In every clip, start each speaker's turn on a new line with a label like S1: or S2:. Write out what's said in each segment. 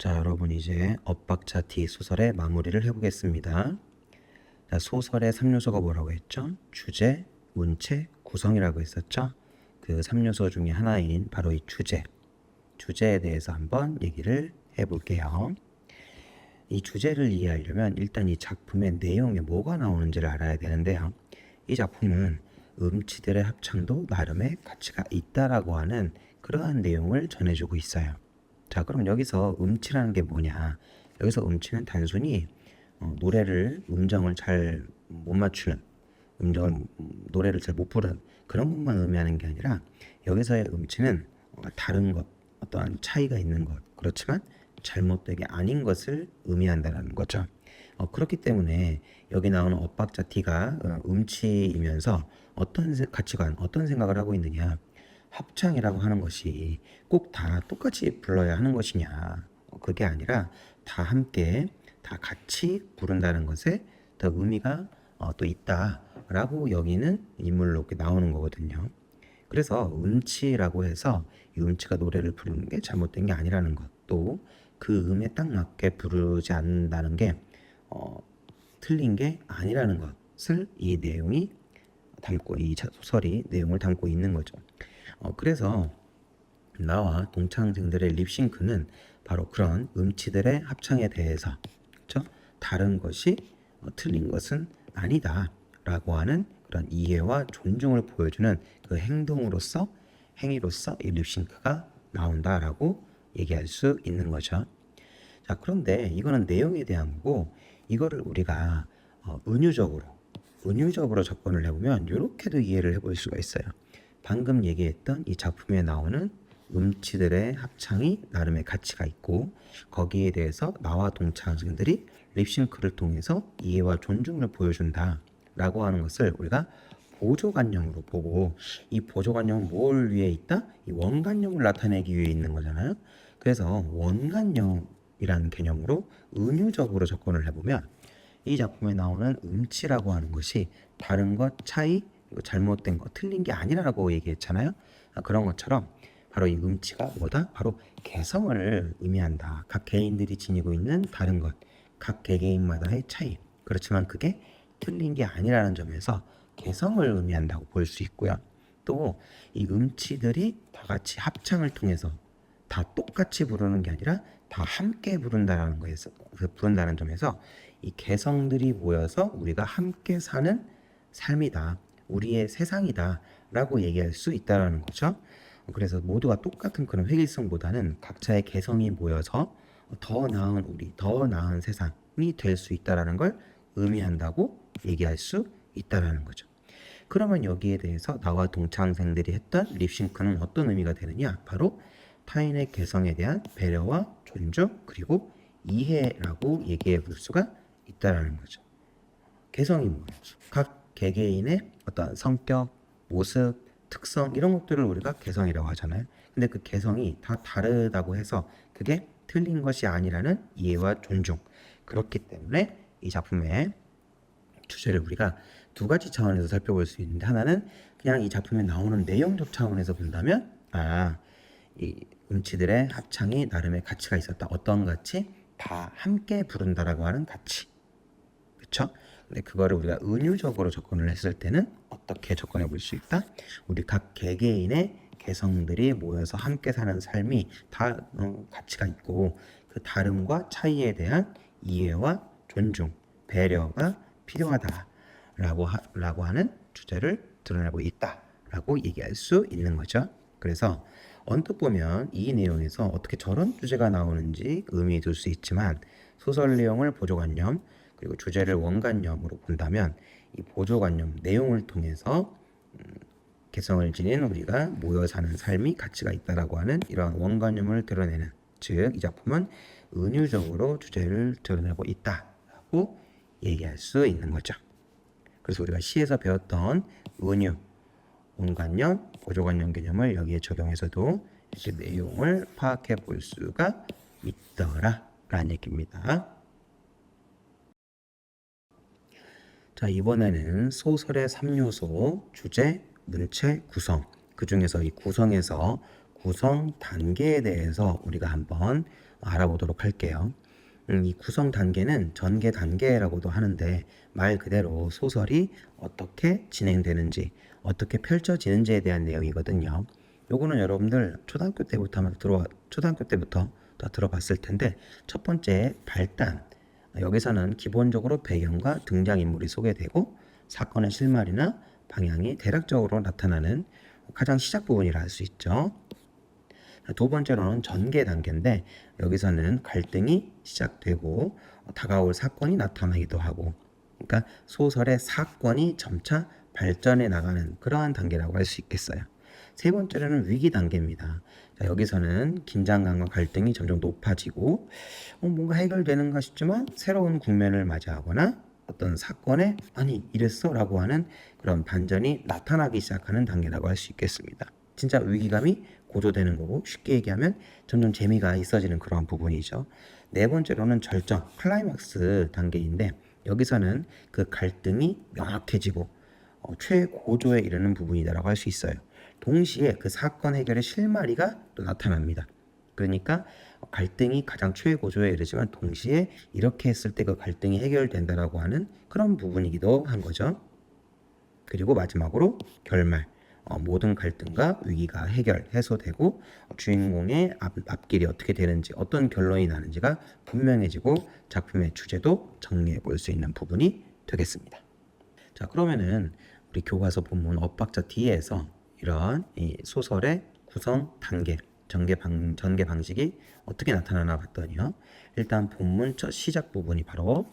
S1: 자, 여러분 이제 엇박자 D 소설의 마무리를 해보겠습니다. 자, 소설의 3요소가 뭐라고 했죠? 주제, 문체, 구성이라고 했었죠? 그 3요소 중에 하나인 바로 이 주제에 대해서 한번 얘기를 해볼게요. 이 주제를 이해하려면 일단 이 작품의 내용에 뭐가 나오는지를 알아야 되는데요. 이 작품은 음치들의 합창도 나름의 가치가 있다라고 하는 그러한 내용을 전해주고 있어요. 자, 그럼 여기서 음치라는 게 뭐냐? 여기서 음치는 단순히 노래를 음정을 잘 못 맞추는, 노래를 잘 못 부르는 그런 것만 의미하는 게 아니라 여기서의 음치는 다른 것, 어떠한 차이가 있는 것, 그렇지만 잘못되게 아닌 것을 의미한다는 거죠. 그렇기 때문에 여기 나오는 엇박자 D가 음치이면서 어떤 가치관, 어떤 생각을 하고 있느냐? 합창이라고 하는 것이 꼭 다 똑같이 불러야 하는 것이냐? 그게 아니라 다 함께, 다 같이 부른다는 것에 더 의미가 또 있다라고 여기는 인물로 이렇게 나오는 거거든요. 그래서 음치라고 해서 이 음치가 노래를 부르는 게 잘못된 게 아니라는 것, 또 그 음에 딱 맞게 부르지 않는다는 게 틀린 게 아니라는 것을 이 내용이 담고, 이 소설이 내용을 담고 있는 거죠. 그래서 나와 동창생들의 립싱크는 바로 그런 음치들의 합창에 대해서, 그렇죠? 다른 것이 틀린 것은 아니다 라고 하는 그런 이해와 존중을 보여주는 그 행위로서 이 립싱크가 나온다라고 얘기할 수 있는 거죠. 자, 그런데 이거는 내용에 대한 거고, 이거를 우리가 은유적으로 접근을 해보면 이렇게도 이해를 해볼 수가 있어요. 방금 얘기했던 이 작품에 나오는 음치들의 합창이 나름의 가치가 있고, 거기에 대해서 나와 동창생들이 립싱크를 통해서 이해와 존중을 보여준다 라고 하는 것을 우리가 보조관념으로 보고, 이 보조관념은 뭘 위해 있다? 이 원관념을 나타내기 위해 있는 거잖아요. 그래서 원관념이라는 개념으로 은유적으로 접근을 해보면 이 작품에 나오는 음치라고 하는 것이 다른 것, 차이, 그리고 잘못된 것, 틀린 게 아니라고 얘기했잖아요. 그런 것처럼 바로 이 음치가 뭐다? 바로 개성을 의미한다. 각 개인들이 지니고 있는 다른 것, 각 개개인마다의 차이. 그렇지만 그게 틀린 게 아니라는 점에서 개성을 의미한다고 볼 수 있고요. 또 이 음치들이 다 같이 합창을 통해서 다 똑같이 부르는 게 아니라 다 함께 부른다는 거에서, 부른다는 점에서 이 개성들이 모여서 우리가 함께 사는 삶이다, 우리의 세상이다 라고 얘기할 수 있다는 거죠. 그래서 모두가 똑같은 그런 획일성보다는 각자의 개성이 모여서 더 나은 우리, 더 나은 세상이 될 수 있다는 걸 의미한다고 얘기할 수 있다는 거죠. 그러면 여기에 대해서 나와 동창생들이 했던 립싱크는 어떤 의미가 되느냐? 바로 타인의 개성에 대한 배려와 존중, 그리고 이해라고 얘기해 볼 수가 있다는 거죠. 개성이 뭐예요? 각 개개인의 어떤 성격, 모습, 특성 이런 것들을 우리가 개성이라고 하잖아요. 근데 그 개성이 다 다르다고 해서 그게 틀린 것이 아니라는 이해와 존중. 그렇기 때문에 이 작품의 주제를 우리가 두 가지 차원에서 살펴볼 수 있는데, 하나는 그냥 이 작품에 나오는 내용적 차원에서 본다면 이 음치들의 합창이 나름의 가치가 있었다. 어떤 가치? 다 함께 부른다라고 하는 가치. 그쵸? 근데 그거를 우리가 은유적으로 접근을 했을 때는 어떻게 접근해 볼 수 있다? 우리 각 개개인의 개성들이 모여서 함께 사는 삶이 다 가치가 있고, 그 다름과 차이에 대한 이해와 존중, 배려가 필요하다라고 하는 주제를 드러내고 있다라고 얘기할 수 있는 거죠. 그래서 언뜻 보면 이 내용에서 어떻게 저런 주제가 나오는지 의미해 둘 수 있지만, 소설 내용을 보조관념, 그리고 주제를 원관념으로 본다면 이 보조관념 내용을 통해서 개성을 지닌 우리가 모여 사는 삶이 가치가 있다라고 하는 이러한 원관념을 드러내는, 즉 이 작품은 은유적으로 주제를 드러내고 있다라고 얘기할 수 있는 거죠. 그래서 우리가 시에서 배웠던 은유, 원관념, 보조관념 개념을 여기에 적용해서도 이렇게 내용을 파악해 볼 수가 있더라라는 얘기입니다. 자, 이번에는 소설의 3요소, 주제, 문체, 구성, 그 중에서 이 구성에서 구성 단계에 대해서 우리가 한번 알아보도록 할게요. 이 구성 단계는 전개 단계라고도 하는데 말 그대로 소설이 어떻게 진행되는지, 어떻게 펼쳐지는지에 대한 내용이거든요. 요거는 여러분들 초등학교 때부터 다 들어봤을 텐데, 첫 번째 발단. 여기서는 기본적으로 배경과 등장인물이 소개되고 사건의 실마리나 방향이 대략적으로 나타나는 가장 시작 부분이라 할 수 있죠. 두 번째로는 전개 단계인데, 여기서는 갈등이 시작되고 다가올 사건이 나타나기도 하고, 그러니까 소설의 사건이 점차 발전해 나가는 그러한 단계라고 할 수 있겠어요. 세 번째로는 위기 단계입니다. 자, 여기서는 긴장감과 갈등이 점점 높아지고 뭔가 해결되는가 싶지만 새로운 국면을 맞이하거나 어떤 사건에 아니 이랬어? 라고 하는 그런 반전이 나타나기 시작하는 단계라고 할 수 있겠습니다. 진짜 위기감이 고조되는 거고, 쉽게 얘기하면 점점 재미가 있어지는 그런 부분이죠. 네 번째로는 절정, 클라이막스 단계인데, 여기서는 그 갈등이 명확해지고 최고조에 이르는 부분이다라고 할 수 있어요. 동시에 그 사건 해결의 실마리가 또 나타납니다. 그러니까 갈등이 가장 최고조에 이르지만 동시에 이렇게 했을 때 그 갈등이 해결된다라고 하는 그런 부분이기도 한 거죠. 그리고 마지막으로 결말. 모든 갈등과 위기가 해소되고 주인공의 앞길이 어떻게 되는지, 어떤 결론이 나는지가 분명해지고 작품의 주제도 정리해 볼 수 있는 부분이 되겠습니다. 자, 그러면은 우리 교과서 본문 엇박자 뒤에서 이런 이 소설의 구성 단계, 전개 방식이 어떻게 나타나나 봤더니요. 일단 본문 첫 시작 부분이 바로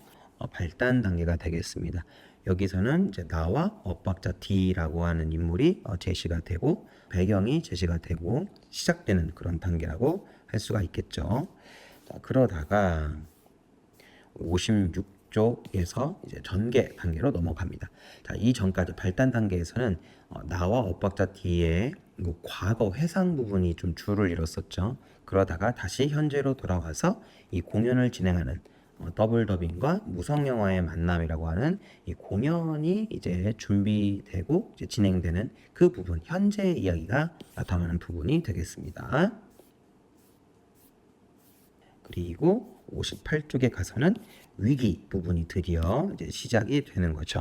S1: 발단 단계가 되겠습니다. 여기서는 이제 나와 엇박자 D라고 하는 인물이 제시가 되고 배경이 제시가 되고 시작되는 그런 단계라고 할 수가 있겠죠. 자, 그러다가 56쪽에서 이제 전개 단계로 넘어갑니다. 자, 이 전까지 발단 단계에서는 나와 엇박자 뒤에 과거 회상 부분이 좀 줄을 이뤘었죠. 그러다가 다시 현재로 돌아와서 이 공연을 진행하는 더블 더빙과 무성 영화의 만남이라고 하는 이 공연이 이제 준비되고 이제 진행되는 그 부분, 현재 이야기가 나타나는 부분이 되겠습니다. 그리고 58쪽에 가서는 위기 부분이 드디어 이제 시작이 되는 거죠.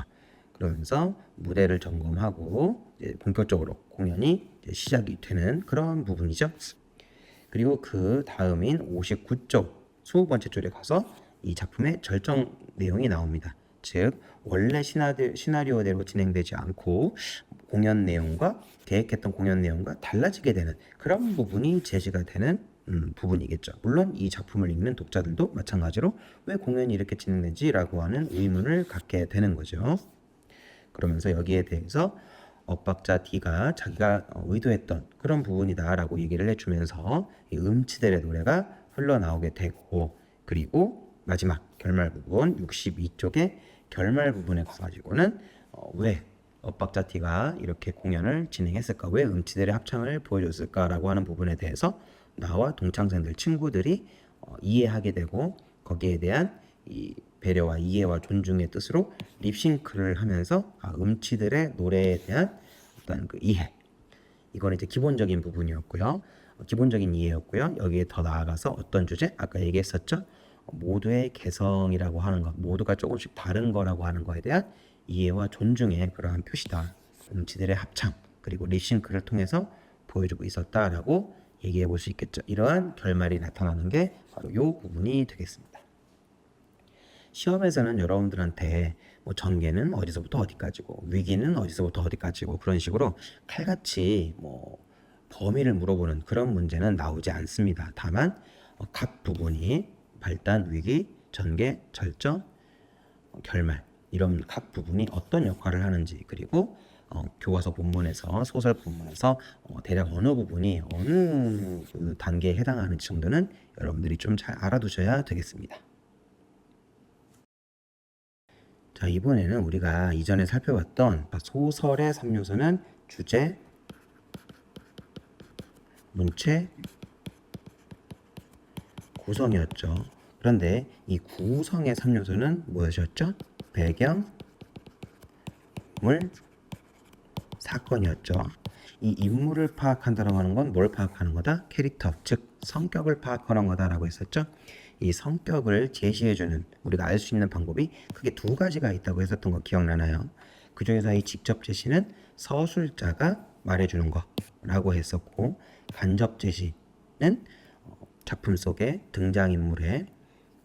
S1: 그러면서 무대를 점검하고 이제 본격적으로 공연이 이제 시작이 되는 그런 부분이죠. 그리고 그 다음인 59쪽 20번째 줄에 가서 이 작품의 절정 내용이 나옵니다. 즉 원래 시나리오대로 진행되지 않고 공연 내용과 계획했던 공연 내용과 달라지게 되는 그런 부분이 제시가 되는 부분이겠죠. 물론 이 작품을 읽는 독자들도 마찬가지로 왜 공연이 이렇게 진행되지라고 하는 의문을 갖게 되는 거죠. 그러면서 여기에 대해서 엇박자 D가 자기가 의도했던 그런 부분이다라고 얘기를 해주면서 이 음치들의 노래가 흘러나오게 되고, 그리고 마지막 결말 부분 62쪽의 결말 부분에 가가지고는 왜 엇박자 D가 이렇게 공연을 진행했을까, 왜 음치들의 합창을 보여줬을까라고 하는 부분에 대해서 나와 동창생들 친구들이 이해하게 되고, 거기에 대한 이 배려와 이해와 존중의 뜻으로 립싱크를 하면서 음치들의 노래에 대한 어떤 그 이해, 이건 이제 기본적인 부분이었고요. 기본적인 이해였고요. 여기에 더 나아가서 어떤 주제? 아까 얘기했었죠. 모두의 개성이라고 하는 것, 모두가 조금씩 다른 거라고 하는 거에 대한 이해와 존중의 그러한 표시다. 음치들의 합창 그리고 립싱크를 통해서 보여주고 있었다라고 얘기해 볼 수 있겠죠. 이러한 결말이 나타나는 게 바로 이 부분이 되겠습니다. 시험에서는 여러분들한테 뭐 전개는 어디서부터 어디까지고 위기는 어디서부터 어디까지고 그런 식으로 칼같이 뭐 범위를 물어보는 그런 문제는 나오지 않습니다. 다만 각 부분이 발단, 위기, 전개, 절정, 결말 이런 각 부분이 어떤 역할을 하는지, 그리고 교과서 본문에서 소설 본문에서 대략 어느 부분이 어느 그 단계에 해당하는지 정도는 여러분들이 좀 잘 알아두셔야 되겠습니다. 자, 이번에는 우리가 이전에 살펴봤던 소설의 3요소는 주제, 문체, 구성이었죠. 그런데 이 구성의 3요소는 무엇이었죠? 배경, 물, 사건이었죠. 이 인물을 파악한다고 하는 건 뭘 파악하는 거다? 캐릭터, 즉 성격을 파악하는 거다라고 했었죠. 이 성격을 제시해주는 우리가 알 수 있는 방법이 크게 두 가지가 있다고 했었던 거 기억나나요? 그 중에서 이 직접 제시는 서술자가 말해주는 거라고 했었고, 간접 제시는 작품 속의 등장인물의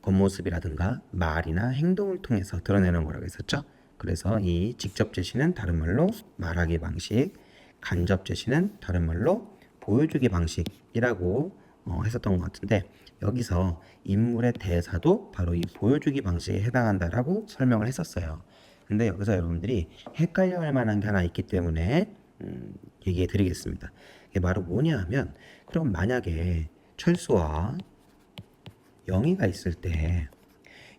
S1: 겉모습이라든가 말이나 행동을 통해서 드러내는 거라고 했었죠. 그래서 이 직접 제시는 다른 말로 말하기 방식, 간접 제시는 다른 말로 보여주기 방식이라고 했었던 것 같은데, 여기서 인물의 대사도 바로 이 보여주기 방식에 해당한다라고 설명을 했었어요. 근데 여기서 여러분들이 헷갈려 할 만한 게 하나 있기 때문에 얘기해 드리겠습니다. 이게 바로 뭐냐 하면, 그럼 만약에 철수와 영희가 있을 때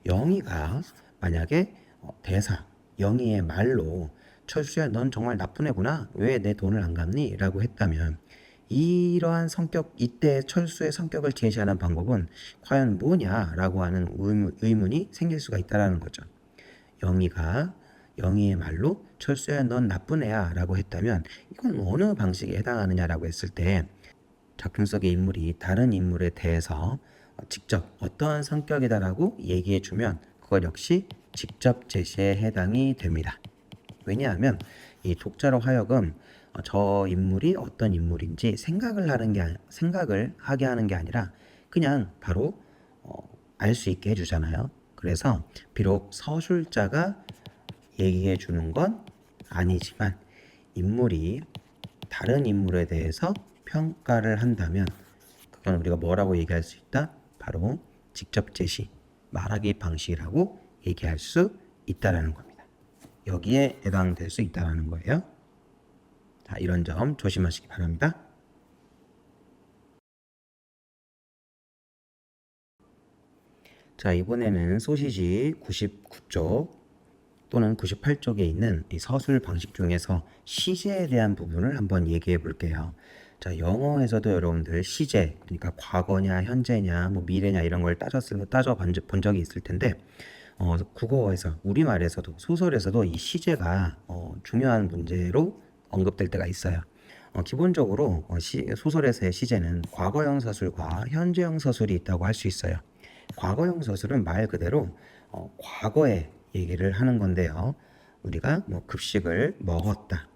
S1: 영희가 만약에 대사 영희의 말로 철수야 넌 정말 나쁜 애구나 왜 내 돈을 안 갚니? 라고 했다면, 이러한 성격, 이때 철수의 성격을 제시하는 방법은 과연 뭐냐라고 하는 의문이 생길 수가 있다는 거죠. 영희가 영희의 말로 철수야 넌 나쁜 애야 라고 했다면, 이건 어느 방식에 해당하느냐라고 했을 때, 작품 속의 인물이 다른 인물에 대해서 직접 어떠한 성격이다라고 얘기해주면 그것 역시 직접 제시에 해당이 됩니다. 왜냐하면 이 독자로 하여금 저 인물이 어떤 인물인지 생각을 하게 하는 게 아니라 그냥 바로 알 수 있게 해주잖아요. 그래서 비록 서술자가 얘기해 주는 건 아니지만 인물이 다른 인물에 대해서 평가를 한다면 그건 우리가 뭐라고 얘기할 수 있다? 바로 직접 제시, 말하기 방식이라고 얘기할 수 있다라는 겁니다. 여기에 해당될 수 있다라는 거예요. 자, 이런 점 조심하시기 바랍니다. 자, 이번에는 소시지 99쪽 또는 98쪽에 있는 이 서술 방식 중에서 시제에 대한 부분을 한번 얘기해 볼게요. 자, 영어에서도 여러분들 시제, 그러니까 과거냐, 현재냐, 뭐 미래냐 이런 걸 따져 본 적이 있을 텐데, 국어에서, 우리말에서도, 소설에서도 이 시제가 중요한 문제로 언급될 때가 있어요. 기본적으로 소설에서의 시제는 과거형 서술과 현재형 서술이 있다고 할 수 있어요. 과거형 서술은 말 그대로 과거의 얘기를 하는 건데요. 우리가 뭐 급식을 먹었다,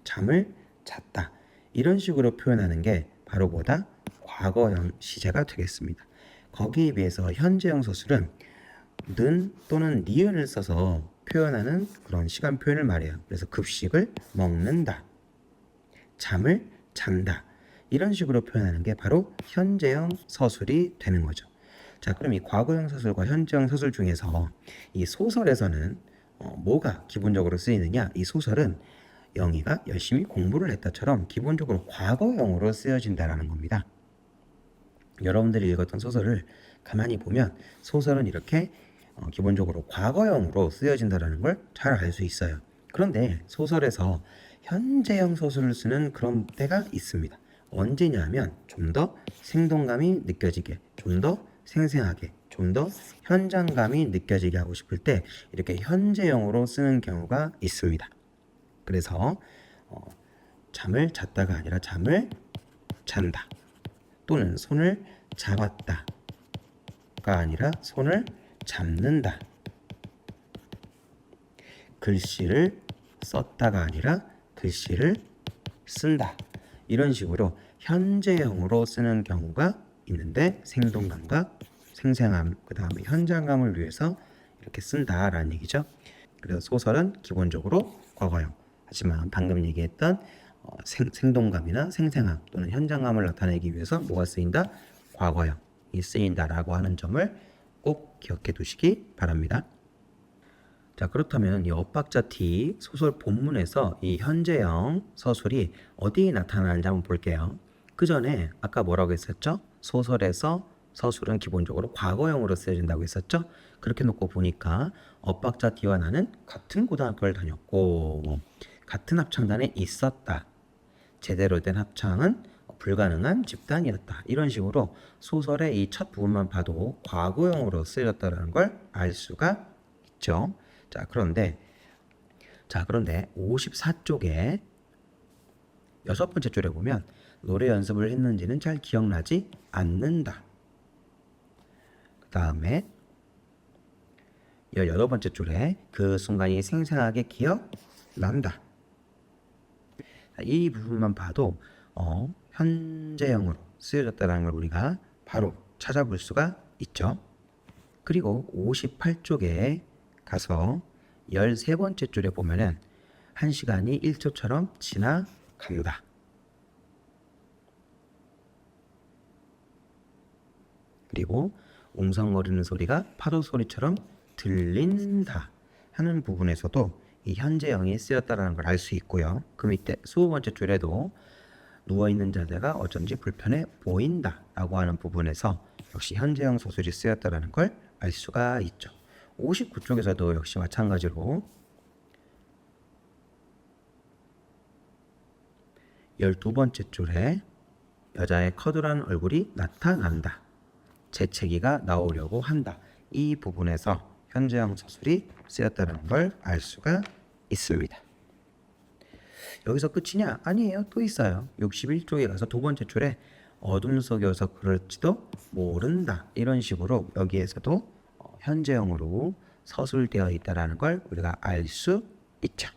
S1: 잠을 잤다, 이런 식으로 표현하는 게 바로 뭐다? 과거형 시제가 되겠습니다. 거기에 비해서 현재형 서술은 는 또는 니은을 써서 표현하는 그런 시간 표현을 말해요. 그래서 급식을 먹는다, 잠을 잔다, 이런 식으로 표현하는 게 바로 현재형 서술이 되는 거죠. 자, 그럼 이 과거형 서술과 현재형 서술 중에서 이 소설에서는 뭐가 기본적으로 쓰이느냐? 이 소설은 영희가 열심히 공부를 했다처럼 기본적으로 과거형으로 쓰여진다라는 겁니다. 여러분들이 읽었던 소설을 가만히 보면 소설은 이렇게 기본적으로 과거형으로 쓰여진다라는 걸 잘 알 수 있어요. 그런데 소설에서 현재형 서술을 쓰는 그런 때가 있습니다. 언제냐면 좀 더 생동감이 느껴지게, 좀 더 생생하게, 좀 더 현장감이 느껴지게 하고 싶을 때 이렇게 현재형으로 쓰는 경우가 있습니다. 그래서 잠을 잤다가 아니라 잠을 잔다, 또는 손을 잡았다가 아니라 손을 잡는다, 글씨를 썼다가 아니라 글씨를 쓴다, 이런 식으로 현재형으로 쓰는 경우가 있는데, 생동감과 생생함, 그 다음에 현장감을 위해서 이렇게 쓴다라는 얘기죠. 그래서 소설은 기본적으로 과거형, 하지만 방금 얘기했던 생동감이나 생생함 또는 현장감을 나타내기 위해서 뭐가 쓰인다? 과거형이 쓰인다라고 하는 점을 꼭 기억해 두시기 바랍니다. 자, 그렇다면 이 엇박자 T 소설 본문에서 이 현재형 서술이 어디에 나타나는지 한번 볼게요. 그 전에 아까 뭐라고 했었죠? 소설에서 서술은 기본적으로 과거형으로 쓰여진다고 했었죠? 그렇게 놓고 보니까 엇박자 T와 나는 같은 고등학교를 다녔고 같은 합창단에 있었다, 제대로 된 합창은 불가능한 집단이었다, 이런 식으로 소설의 이 첫 부분만 봐도 과거형으로 쓰여졌다는 걸 알 수가 있죠. 자, 그런데 54쪽에 여섯 번째 줄에 보면 노래 연습을 했는지는 잘 기억나지 않는다. 그 다음에 18번째 줄에 그 순간이 생생하게 기억난다. 이 부분만 봐도 현재형으로 쓰여졌다는 걸 우리가 바로 찾아볼 수가 있죠. 그리고 58쪽에 가서 13번째 줄에 보면은 1시간이 1초처럼 지나간다. 그리고 웅성거리는 소리가 파도 소리처럼 들린다 하는 부분에서도 이 현재형이 쓰였다는 걸 알 수 있고요. 그 밑에 20번째 줄에도 누워있는 자세가 어쩐지 불편해 보인다 라고 하는 부분에서 역시 현재형 서술이 쓰였다는 걸 알 수가 있죠. 59쪽에서도 역시 마찬가지로 12번째 줄에 여자의 커다란 얼굴이 나타난다. 재채기가 나오려고 한다. 이 부분에서 현재형 서술이 쓰였다는 걸 알 수가 있습니다. 여기서 끝이냐? 아니에요. 또 있어요. 61쪽에 가서 두 번째 줄에 어둠 속여서 그럴지도 모른다. 이런 식으로 여기에서도 현재형으로 서술되어 있다는 걸 우리가 알 수 있죠.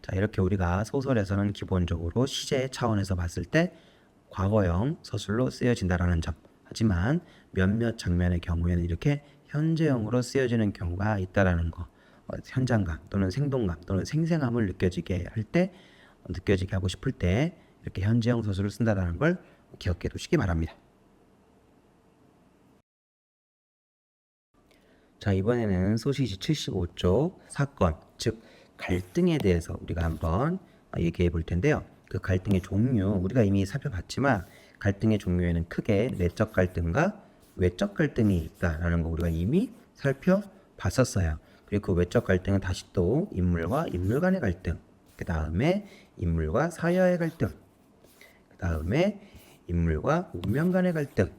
S1: 자, 이렇게 우리가 소설에서는 기본적으로 시제 차원에서 봤을 때 과거형 서술로 쓰여진다라는 점. 하지만 몇몇 장면의 경우에는 이렇게 현재형으로 쓰여지는 경우가 있다라는 거. 현장감 또는 생동감 또는 생생함을 느껴지게 할 때, 느껴지게 하고 싶을 때 이렇게 현재형 서술을 쓴다라는 걸 기억해 두시기 바랍니다. 자, 이번에는 소시지 75쪽 사건, 즉 갈등에 대해서 우리가 한번 얘기해 볼 텐데요. 그 갈등의 종류 우리가 이미 살펴봤지만 갈등의 종류에는 크게 내적 갈등과 외적 갈등이 있다라는 거 우리가 이미 살펴봤었어요. 그리고 그 외적 갈등은 다시 또 인물과 인물 간의 갈등, 그 다음에 인물과 사여의 갈등, 그 다음에 인물과 운명 간의 갈등,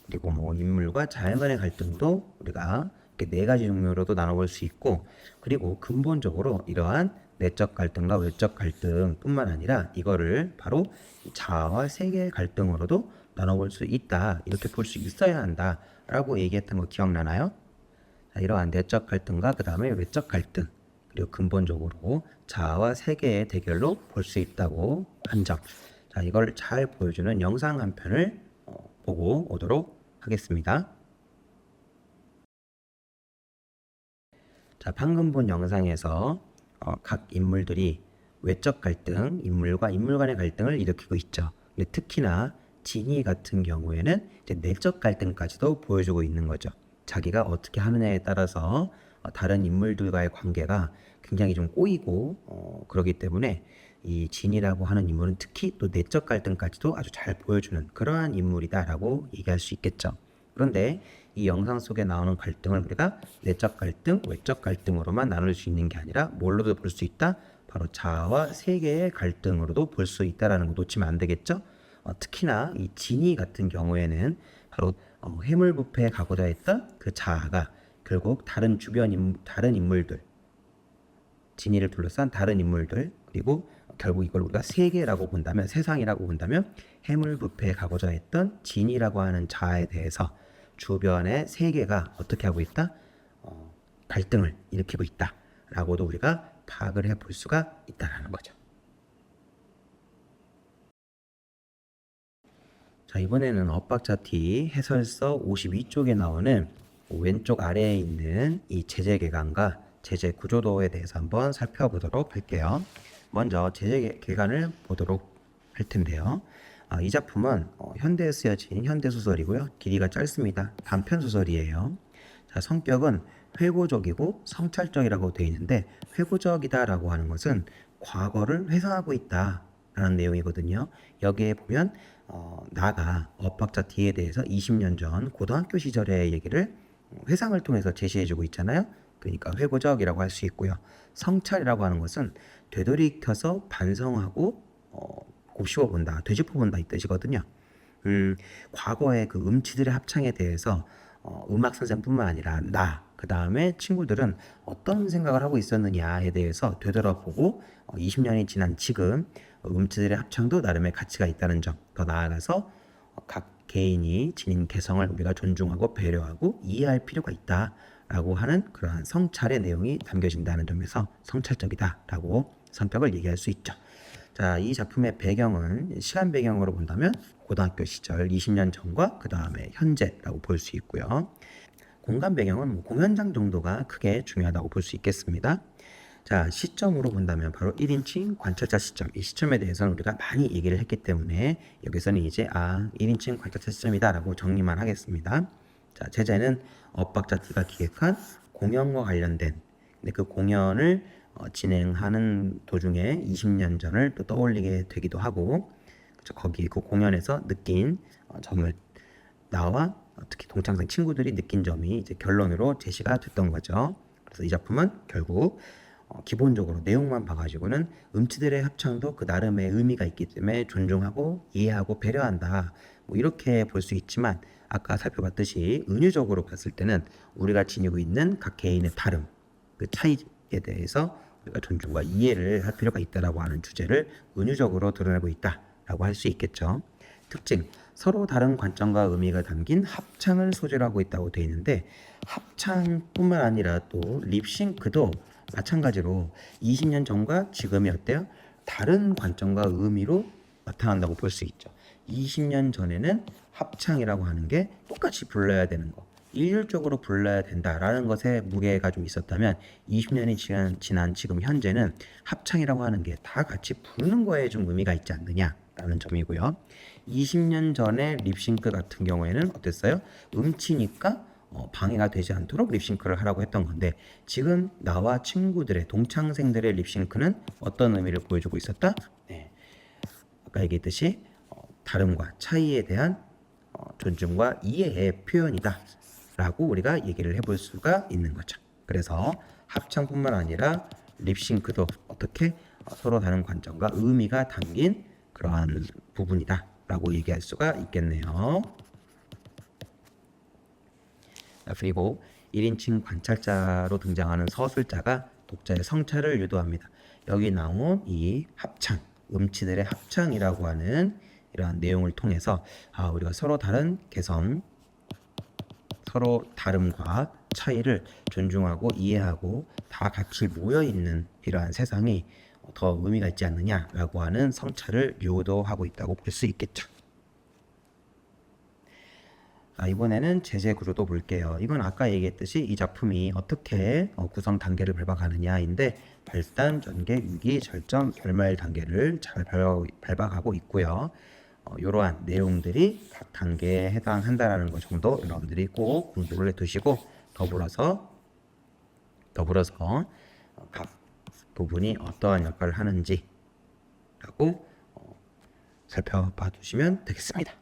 S1: 그리고 뭐 인물과 자연 간의 갈등도 우리가 이렇게 네 가지 종류로도 나눠볼 수 있고, 그리고 근본적으로 이러한 내적 갈등과 외적 갈등뿐만 아니라 이거를 바로 자아와 세계의 갈등으로도 나눠볼 수 있다. 이렇게 볼 수 있어야 한다 라고 얘기했던 거 기억나나요? 자, 이러한 내적 갈등과 그 다음에 외적 갈등, 그리고 근본적으로 자아와 세계의 대결로 볼 수 있다고 한 점. 자, 이걸 잘 보여주는 영상 한 편을 보고 오도록 하겠습니다. 자, 방금 본 영상에서 각 인물들이 외적 갈등, 인물과 인물 간의 갈등을 일으키고 있죠. 근데 특히나 진이 같은 경우에는 이제 내적 갈등까지도 보여주고 있는 거죠. 자기가 어떻게 하느냐에 따라서 다른 인물들과의 관계가 굉장히 좀 꼬이고 그러기 때문에 이 진이라고 하는 인물은 특히 또 내적 갈등까지도 아주 잘 보여주는 그러한 인물이다라고 얘기할 수 있겠죠. 그런데 이 영상 속에 나오는 갈등을 우리가 내적 갈등, 외적 갈등으로만 나눌 수 있는 게 아니라 뭘로도 볼 수 있다? 바로 자아와 세계의 갈등으로도 볼 수 있다라는 거 놓치면 안 되겠죠? 특히나 이 진이 같은 경우에는 바로 해물뷔페에 가고자 했던 그 자아가 결국 다른 다른 인물들, 진이를 둘러싼 다른 인물들, 그리고 결국 이걸 우리가 세계라고 본다면, 세상이라고 본다면 해물뷔페에 가고자 했던 진이라고 하는 자아에 대해서 주변의 세계가 어떻게 하고 있다? 갈등을 일으키고 있다 라고도 우리가 파악을 해볼 수가 있다는 거죠. 자, 이번에는 엇박자 T 해설서 52쪽에 나오는 왼쪽 아래에 있는 이 제재개간과 제재구조도에 대해서 한번 살펴보도록 할게요. 먼저 제재개간을 보도록 할 텐데요. 이 작품은 현대에 쓰여진 현대소설이고요. 길이가 짧습니다. 단편소설이에요. 자, 성격은 회고적이고 성찰적이라고 되어 있는데, 회고적이다라고 하는 것은 과거를 회상하고 있다라는 내용이거든요. 여기에 보면 나가 엇박자 D에 대해서 20년 전 고등학교 시절의 얘기를 회상을 통해서 제시해주고 있잖아요. 그러니까 회고적이라고 할 수 있고요. 성찰이라고 하는 것은 되돌이켜서 반성하고 곱씹어본다, 되짚어본다 이 뜻이거든요. 과거의 그 음치들의 합창에 대해서 음악 선생뿐만 아니라 나, 그 다음에 친구들은 어떤 생각을 하고 있었느냐에 대해서 되돌아보고 20년이 지난 지금 음치들의 합창도 나름의 가치가 있다는 점, 더 나아가서 각 개인이 지닌 개성을 우리가 존중하고 배려하고 이해할 필요가 있다라고 하는 그러한 성찰의 내용이 담겨진다는 점에서 성찰적이다라고 성격을 얘기할 수 있죠. 자, 이 작품의 배경은 시간 배경으로 본다면 고등학교 시절 20년 전과 그 다음에 현재라고 볼 수 있고요. 공간 배경은 공연장 정도가 크게 중요하다고 볼 수 있겠습니다. 자, 시점으로 본다면 바로 1인칭 관찰자 시점, 이 시점에 대해서는 우리가 많이 얘기를 했기 때문에 여기서는 이제 1인칭 관찰자 시점이다 라고 정리만 하겠습니다. 자, 제재는 엇박자T가 기획한 공연과 관련된, 근데 그 공연을 진행하는 도중에 20년 전을 또 떠올리게 되기도 하고, 그쵸, 거기 그 공연에서 느낀 점을 나와 특히 동창생 친구들이 느낀 점이 이제 결론으로 제시가 됐던 거죠. 그래서 이 작품은 결국 기본적으로 내용만 봐가지고는 음치들의 합창도 그 나름의 의미가 있기 때문에 존중하고 이해하고 배려한다, 뭐 이렇게 볼 수 있지만, 아까 살펴봤듯이 은유적으로 봤을 때는 우리가 지니고 있는 각 개인의 다름, 그 차이에 대해서 우리가 존중과 이해를 할 필요가 있다라고 하는 주제를 은유적으로 드러내고 있다라고 할 수 있겠죠. 특징, 서로 다른 관점과 의미가 담긴 합창을 소재로 하고 있다고 되어 있는데, 합창뿐만 아니라 또 립싱크도 마찬가지로 20년 전과 지금이 어때요? 다른 관점과 의미로 나타난다고 볼 수 있죠. 20년 전에는 합창이라고 하는 게 똑같이 불러야 되는 거, 일률적으로 불러야 된다라는 것에 무게가 좀 있었다면, 20년이 지난 지금 현재는 합창이라고 하는 게 다 같이 부르는 거에 좀 의미가 있지 않느냐라는 점이고요. 20년 전에 립싱크 같은 경우에는 어땠어요? 음치니까 방해가 되지 않도록 립싱크를 하라고 했던 건데, 지금 나와 친구들의 동창생들의 립싱크는 어떤 의미를 보여주고 있었다? 네, 아까 얘기했듯이 다름과 차이에 대한 존중과 이해의 표현이다 라고 우리가 얘기를 해볼 수가 있는 거죠. 그래서 합창뿐만 아니라 립싱크도 어떻게 서로 다른 관점과 의미가 담긴 그러한 부분이다 라고 얘기할 수가 있겠네요. 그리고 1인칭 관찰자로 등장하는 서술자가 독자의 성찰을 유도합니다. 여기 나온 이 합창, 음치들의 합창이라고 하는 이러한 내용을 통해서 우리가 서로 다른 개성, 서로 다름과 차이를 존중하고 이해하고 다 같이 모여있는 이러한 세상이 더 의미가 있지 않느냐라고 하는 성찰을 유도하고 있다고 볼 수 있겠죠. 이번에는 제재 구조도 볼게요. 이건 아까 얘기했듯이 이 작품이 어떻게 구성 단계를 밟아가느냐인데, 발단, 전개, 위기, 절정, 결말 단계를 잘 밟아가고 있고요. 이러한 내용들이 각 단계에 해당한다라는 것 정도 여러분들이 꼭 공부를 해두시고, 더불어서 각 부분이 어떠한 역할을 하는지라고 살펴봐 두시면 되겠습니다.